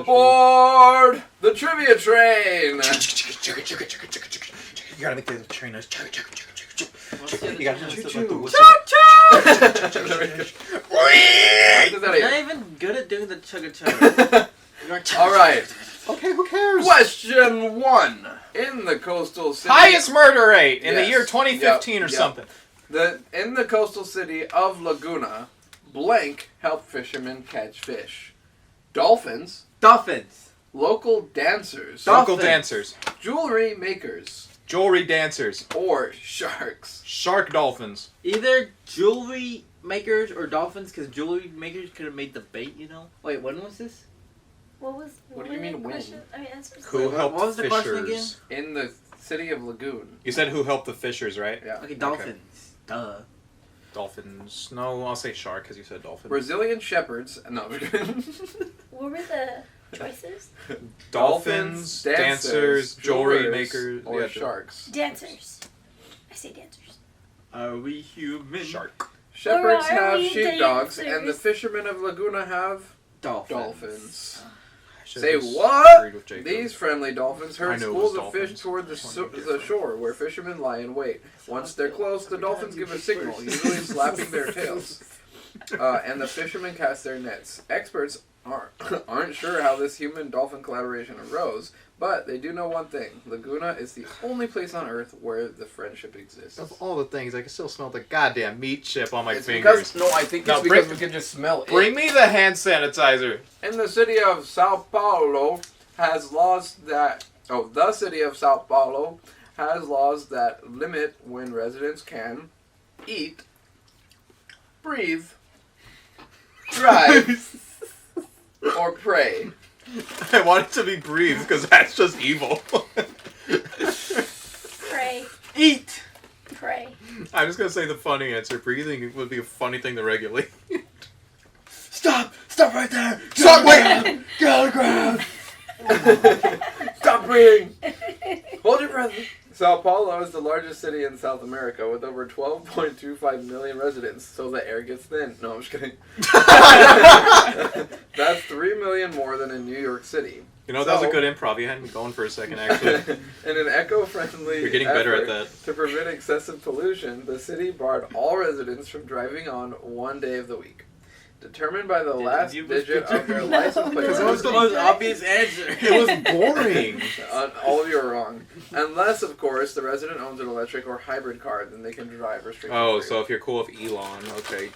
Aboard the trivia train! You gotta make the train noise. You gotta choo just like the choo. whistle. You're Not even good at doing the chugga chugga. Alright, Okay, who cares? question 1. In the coastal city... Highest murder rate in the Yes. year 2015 or Yep. something. In the coastal city of Laguna, blank help fishermen catch fish. Dolphins, Dolphins. local dancers, Local Dolphins. dancers. jewelry makers, Jewelry dancers. or sharks. Shark dolphins. Either jewelry makers or dolphins, because jewelry makers could have made the bait, you know? Wait, when was this? What do you mean when? Answers. Who helped What was the question fishers? In the city of Lagoon. You said who helped the fishers, right? Yeah. Okay, dolphins. Duh. Dolphins. No, I'll say shark because you said dolphin. Brazilian shepherds. No. What were the choices? Dolphins, dancers, jewelry makers, or yeah, sharks. Dancers. I say dancers. Are we human? Shark. Shepherds Or are have we sheepdogs, and the dancers? fishermen of Laguna have Dolphins. dolphins. I should've Say just what? agreed with Jacob. These friendly dolphins I herd know it was schools of fish dolphins. toward Just wanted to be the different. shore, where fishermen lie in wait. Once they're close, the dolphins give a signal, usually slapping their tails. And the fishermen cast their nets. Experts aren't sure how this human-dolphin collaboration arose, but they do know one thing. Laguna is the only place on Earth where the friendship exists. Of all the things, I can still smell the goddamn meat chip on my It's fingers. because, I think No, it's because bring- we can just smell Bring it. me the hand sanitizer. In the city of Sao Paulo has laws that... Oh, the city of Sao Paulo has laws that limit when residents can eat, breathe, drive, or pray. I want it to be breathe because that's just evil. Pray. Eat! Pray. I'm just gonna say the funny answer. Breathing would be a funny thing to regulate. Stop! Stop right there! Stop! Wait! Get on the ground! Stop breathing! Hold your breath. Sao Paulo is the largest city in South America with over 12.25 million residents, so the air gets thin. No, I'm just kidding. That's 3 million more than in New York City. You know, that was a good improv. You had me going for a second, actually. In an eco-friendly You're getting better at effort that. to prevent excessive pollution, the city barred all residents from driving on one day of the week. Determined by the last you digit of their No, license plate. Because it was the most obvious answer. It was boring. All of you are wrong. Unless, of course, the resident owns an electric or hybrid car, then they can drive restriction Oh, free. so if you're cool with Elon, okay.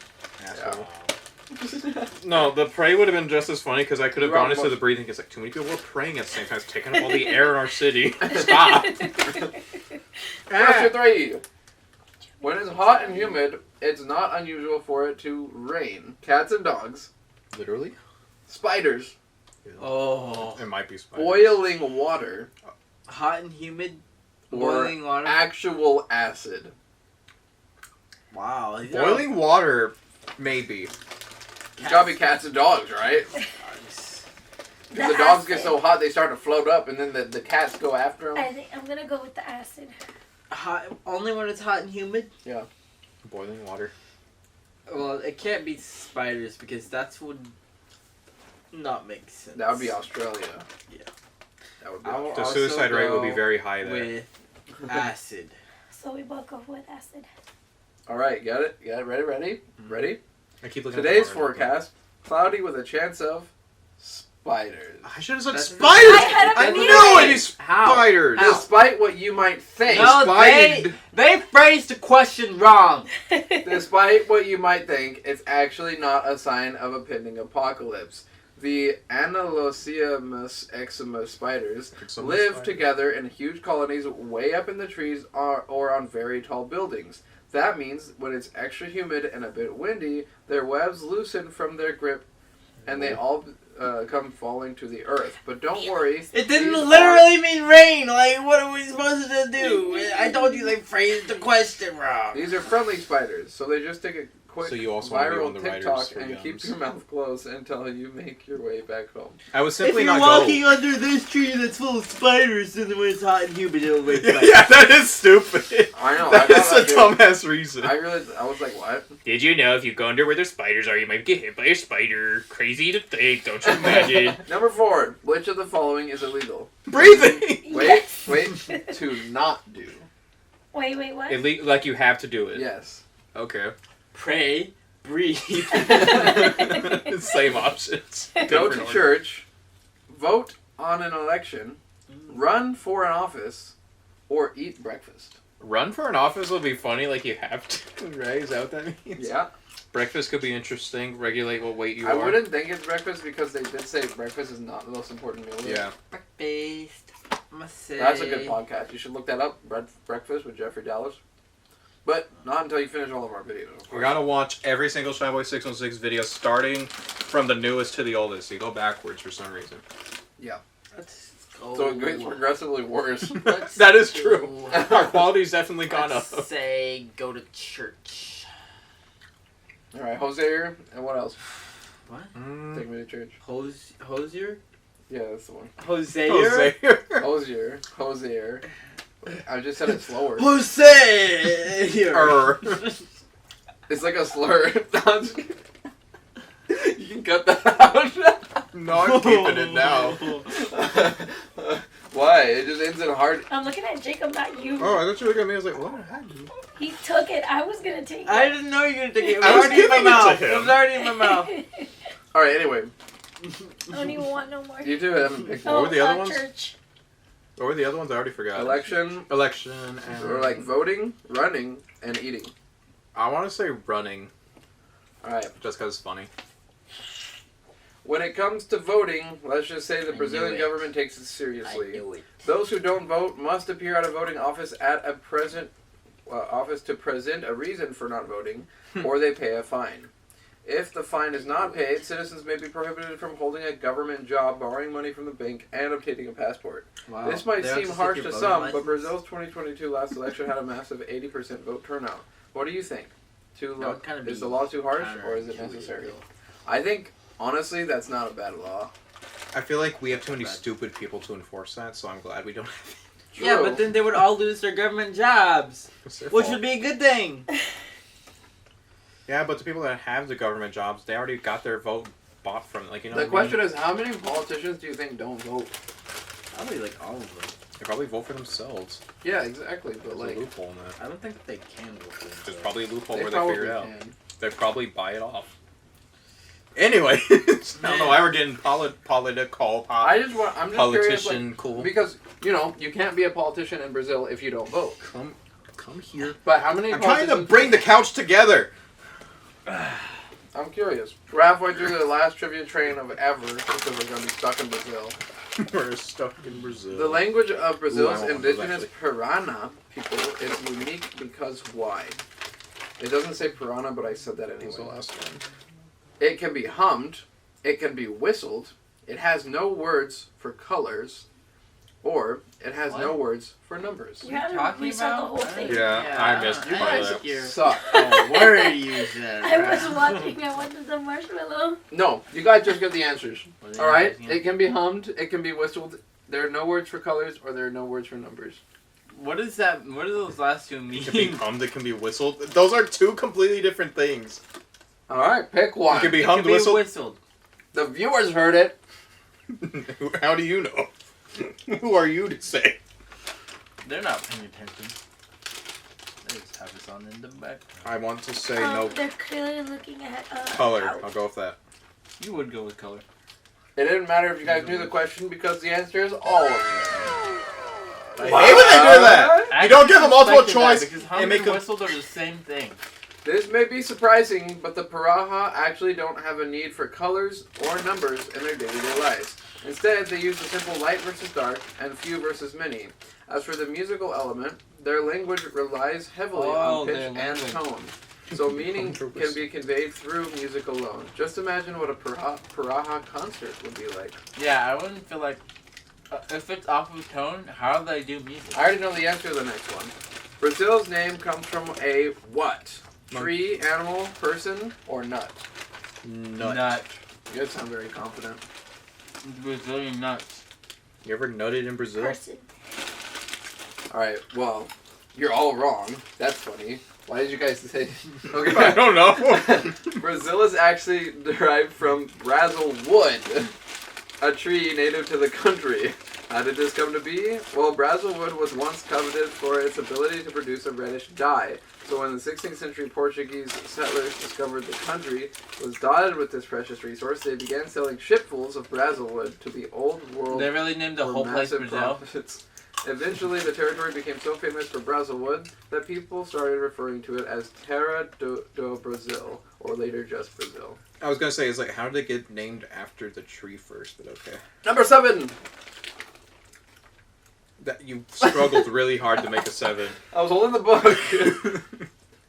Asshole. No, the pray would have been just as funny because I could have gone into the breathing. It's like too many people were praying at the same time. It's taking up all the air in our city. Stop. Question 3. When it's hot and humid, it's not unusual for it to rain. Cats and dogs, Literally? spiders, Oh. It might be spiders. boiling water, Hot and humid, or boiling water. actual acid. Wow. these are Boiling water, maybe. It's gotta be cats and dogs, right? nice. Because the dogs get so hot they start to float up, and then the cats go after them. I think I'm gonna go with the acid. Hot, only when it's hot and humid? Boiling water. Well, it can't be spiders because that's would not make sense. That would be Australia. Yeah. That would be. I will The also suicide rate would be go very high there. with acid. So we both go with acid. All right, got it. Ready? Ready? I keep looking Today's at the water. forecast: cloudy with a chance of spiders. I should have said That's- spiders! I had a I feeling. knew it'd be How? spiders! How? Despite what you might think, No, Spided. they phrased the question wrong. despite what you might think, it's actually not a sign of a pending apocalypse. The Anolocemus eczema spiders live together in huge colonies way up in the trees or on very tall buildings. That means when it's extra humid and a bit windy, their webs loosen from their grip and they all come falling to the earth. But don't worry. It didn't these literally mean rain. Like, what are we supposed to do? I told you they phrased the question wrong. These are friendly spiders, so they just take a quick So you also want to be viral on the writers TikTok for and gums. keep your mouth closed until you make your way back home. I would If simply you're not walking go. under this tree that's full of spiders, then when it's hot and humid, it'll make spiders. Yeah, that is stupid. I know. That I is thought a that dumbass reason. I was like, what? Did you know if you go under where the spiders are, you might get hit by a spider? Crazy to think, don't you imagine? Number 4. Which of the following is illegal? Breathing! Wait. To not do. Wait, what? Like you have to do it. Yes. Okay. Pray, breathe. Same options. Go Different to order. church, vote on an election, run for an office, or eat breakfast. Run for an office will be funny, like you have to, right? Is that what that means? Yeah. Breakfast could be interesting. Regulate what weight you I are. wouldn't think it's breakfast because they did say breakfast is not the most important meal. Yeah. Breakfast. Must say. That's a good podcast. You should look that up. Breakfast with Jeffrey Dallas. But not until you finish all of our videos. Of We course. gotta watch every single Shyboy 616 video, starting from the newest to the oldest. You go backwards for some reason. Let's go. So it gets progressively worse. Let's That is true. go. Our quality's definitely gone up. Let's say go to church. All right, Hosier, and what else? What? Take me to church. Hosier? Yeah, that's the one. Hosier? Hosier. I just said it slower. Hosier! It's like a slur. You can cut that out. No, I'm keeping it now. Why? It just ends in hard. I'm looking at Jacob, not you. Oh, I thought you were looking at me. I was like, what did I do? He took it. I was gonna take it. I didn't know you were gonna take it. It was I was already in my giving it to mouth. him. It was already in my mouth. All right. Anyway, I don't even want no more. you two haven't picked What Oh, were the other ones? Church. What were the other ones? I already forgot. election, Election and... or like voting, running, and eating. I want to say running, All right. just because it's funny. When it comes to voting, let's just say the I Brazilian knew it. government takes it I seriously. knew it. Those who don't vote must appear at a voting office at a office to present a reason for not voting, or they pay a fine. If the fine is not paid, citizens may be prohibited from holding a government job, borrowing money from the bank, and obtaining a passport. Wow. This might They don't seem just harsh take to your some, voting but license? Brazil's 2022 last election had a massive 80% vote turnout. What do you think? That would kind of Is be the law too harsh, or is it counterintuitive, necessary? though. I think, honestly, that's not a bad law. I feel like we have too many Bad. stupid people to enforce that, so I'm glad we don't have True. Yeah, but then they would all lose their government jobs, it. which would be a good thing. Yeah, but the people that have the government jobs, they already got their vote bought from, like, you know The what I mean? question is, how many politicians do you think don't vote? Probably like all of them. They probably vote for themselves. Yeah, exactly. But There's like, a loophole in that. I don't think they can vote for There's themselves. probably a loophole they where they probably figure it out. can. They probably buy it off. Anyway, I don't know why we're getting political. I'm just curious, Politician, cool. like, because you can't be a politician in Brazil if you don't vote. Come here. But how many? I'm trying to politicians- bring the couch together. I'm curious. We're halfway through the last trivia train of ever because we're going to be stuck in Brazil. We're stuck in Brazil. The language of Brazil's Ooh, I want indigenous those, Pirana people is unique because why? It doesn't say Pirana, but I said that What was the anyway. last one? It can be hummed. It can be whistled. It has no words for colors. Or it has no What? words for numbers. You had to Talking restart the about? whole thing. Yeah, I missed You part of guys that. Here. suck. Oh, word you said. I was watching. I wanted the marshmallow. No, you guys just get the answers. What are All right? you It can be hummed. It can be whistled. There are no words for colors, or there are no words for numbers. What is that? What do those last two mean? It can be hummed, it can be whistled. Those are two completely different things. All right, pick one. It can be It hummed, can be whistled. whistled. The viewers heard it. How do you know? Who are you to say? They're not paying attention. They just have us on in the back. I want to say no They're clearly looking at color. out. I'll go with that. You would go with color. It didn't matter if you guys knew the question because the answer is all of them. I hate when they do that. You don't give them multiple Expected that, choice because and hummed make and them. whistled are the same thing. This may be surprising, but the Paraha actually don't have a need for colors or numbers in their day-to-day lives. Instead, they use the simple light versus dark and few versus many. As for the musical element, their language relies heavily on pitch their and language. tone, so meaning can 100%. be conveyed through music alone. Just imagine what a Paraha concert would be like. Yeah, I wouldn't feel like if it's off of tone. How do they do music? I already know the answer to the next one. Brazil's name comes from a what? Tree, animal, person, or nut? Nut. You guys sound very confident. Brazilian nuts. You ever nutted in Brazil? Person. Alright, well, you're all wrong. That's funny. Why did you guys say... Okay. I don't know. Brazil is actually derived from Brazil wood, a tree native to the country. How did this come to be? Well, Brazil wood was once coveted for its ability to produce a reddish dye. So when the 16th century Portuguese settlers discovered the country was dotted with this precious resource, they began selling shipfuls of Brazil wood to the old world. They really named the for whole place massive Brazil? profits. Eventually, the territory became so famous for Brazil wood that people started referring to it as Terra do Brazil, or later just Brazil. I was gonna say, it's like, how did it get named after the tree first? But okay. Number 7. That you struggled really hard to make a 7. I was holding the book.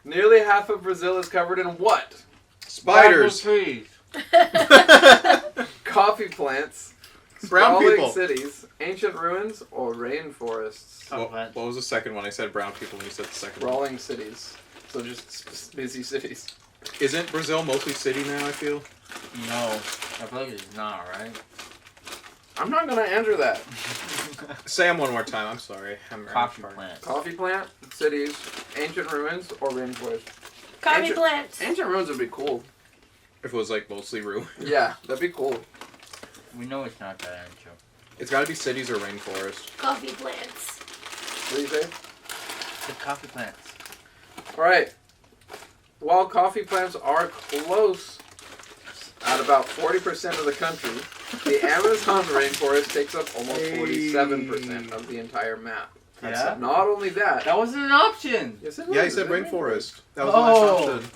Nearly half of Brazil is covered in what? Spiders. Trees. Coffee plants, Brown sprawling people. cities, ancient ruins, or rainforests. What was the second one? I said brown people and you said the second one. Sprawling cities. So just busy cities. Isn't Brazil mostly city now, I feel? No. I feel like it's not, right? I'm not going to answer that. Say them one more time, I'm sorry. Coffee plants. Coffee plant, cities, ancient ruins, or rainforest. Coffee Ancient- plants. Ancient ruins would be cool. If it was like mostly ruin. Yeah, that'd be cool. We know it's not that answer. It's gotta be cities or rainforest. Coffee plants. What do you say? The coffee plants. Alright. While coffee plants are close at about 40% of the country, the Amazon rainforest takes up almost 47% of the entire map. Yeah? Not only that. That wasn't an option! Yes, it Yeah, he was, said isn't it? rainforest. That was Oh. my assumption.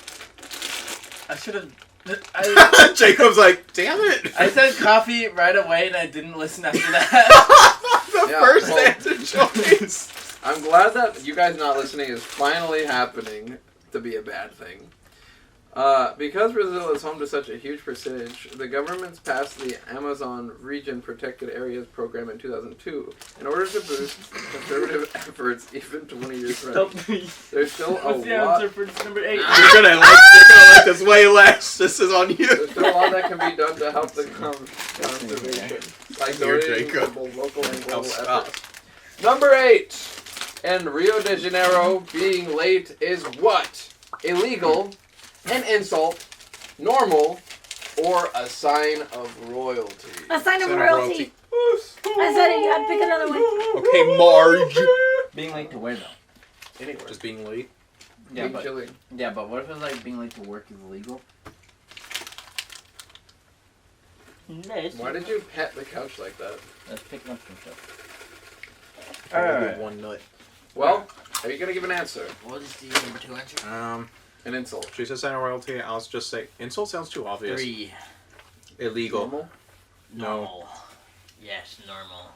I should have... Jacob's like, damn it! I said coffee right away and I didn't listen after that. The Yeah, first well- answer choice. I'm glad that you guys not listening is finally happening to be a bad thing. Because Brazil is home to such a huge percentage, the government's passed the Amazon Region Protected Areas Program in 2002 in order to boost conservative efforts even 20 years running. There's still a What's the lot. answer for number 8? You're gonna like this way less. This is on you. There's still a lot that can be done to help the conservation, like Dear donating to Jacob. both local and global stop. efforts. Number 8. In Rio de Janeiro, being late is what? Illegal, an insult, normal, or a sign of royalty? A sign of Sign of royalty. I said it. You had to pick another one. Okay, Marge. Being late to where though? Anywhere. Just being late. Yeah, Being but chilling. what if it's like being late to work is illegal? Why did you pet the couch like that? Let's pick up some stuff. Alright. One nut. Well, are you gonna give an answer? What is the number 2 answer? An insult. She said sign of royalty. I'll just say insult sounds too obvious. 3. Illegal. Normal? No. Normal. Yes, normal.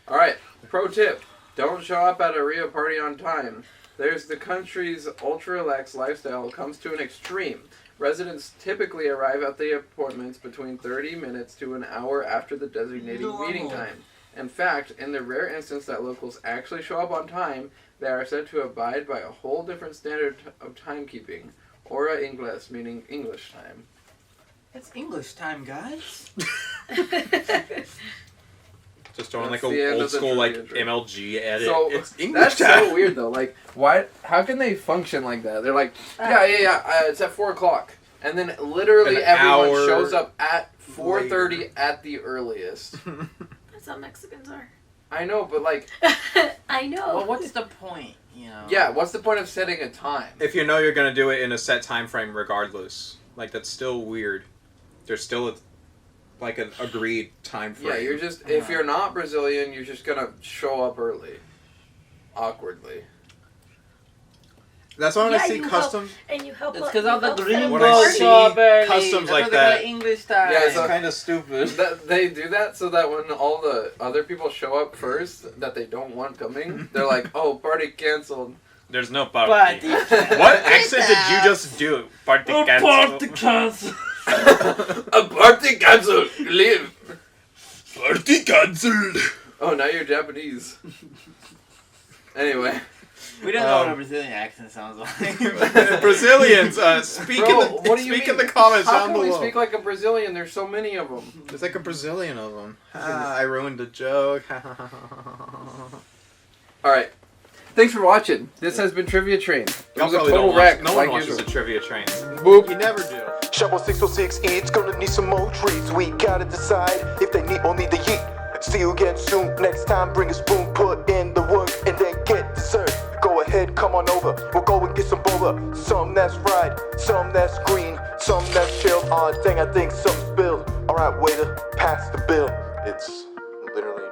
Alright, pro tip. Don't show up at a Rio party on time. There's the country's ultra-relaxed lifestyle comes to an extreme. Residents typically arrive at the appointments between 30 minutes to an hour after the designated meeting time. In fact, in the rare instance that locals actually show up on time, they are said to abide by a whole different standard of timekeeping. Hora Ingles, meaning English time. It's English time, guys. Just throwing That's like the a end old of the school like trivia. MLG edit. So, It's English That's time. so weird though. Like, why? How can they function like that? They're like, it's at 4 o'clock, and then literally An everyone hour shows up at 4:30 at the earliest. That's how Mexicans are. I know, but like, I know. Well, what's the point? You know. yeah, what's the point of setting a time? If you know you're gonna do it in a set time frame, regardless, like that's still weird. There's still like an agreed time frame. Yeah, you're just if you're not Brazilian, you're just gonna show up early, awkwardly. That's why when I Yeah, see you customs. And you help. It's because all the green When I balls see show up early. customs That's like why they call that- it English time. Yeah, It's so- kind of stupid. They do that so that when all the other people show up first that they don't want coming, they're like, "Oh, party canceled." There's no But party. What accent did you just do? Party cancel. cancel. A party canceled. Leave. Party cancelled. Oh, now you're Japanese. Anyway, We don't know what a Brazilian accent sounds like. Brazilians, speak Bro, in what do you speak mean? in the comments How down can we below. speak like a Brazilian? There's so many of them. There's like a Brazilian of them. I ruined the joke. All right. Thanks for watching. This has been Trivia Train. It was a Probably total don't wreck. watch- No one like watches usual. a trivia train. Boop. You never do. Shyboy 606 Eatz gonna need some more treats. We gotta decide if they need or need to eat. See you again soon. Next time, bring a spoon, put in the work, and then get dessert. Go ahead, come on over. We'll go and get some boba. Some that's fried, some that's green, some that's chilled. Aw, dang, I think something spilled. Alright, waiter, pass the bill. It's literally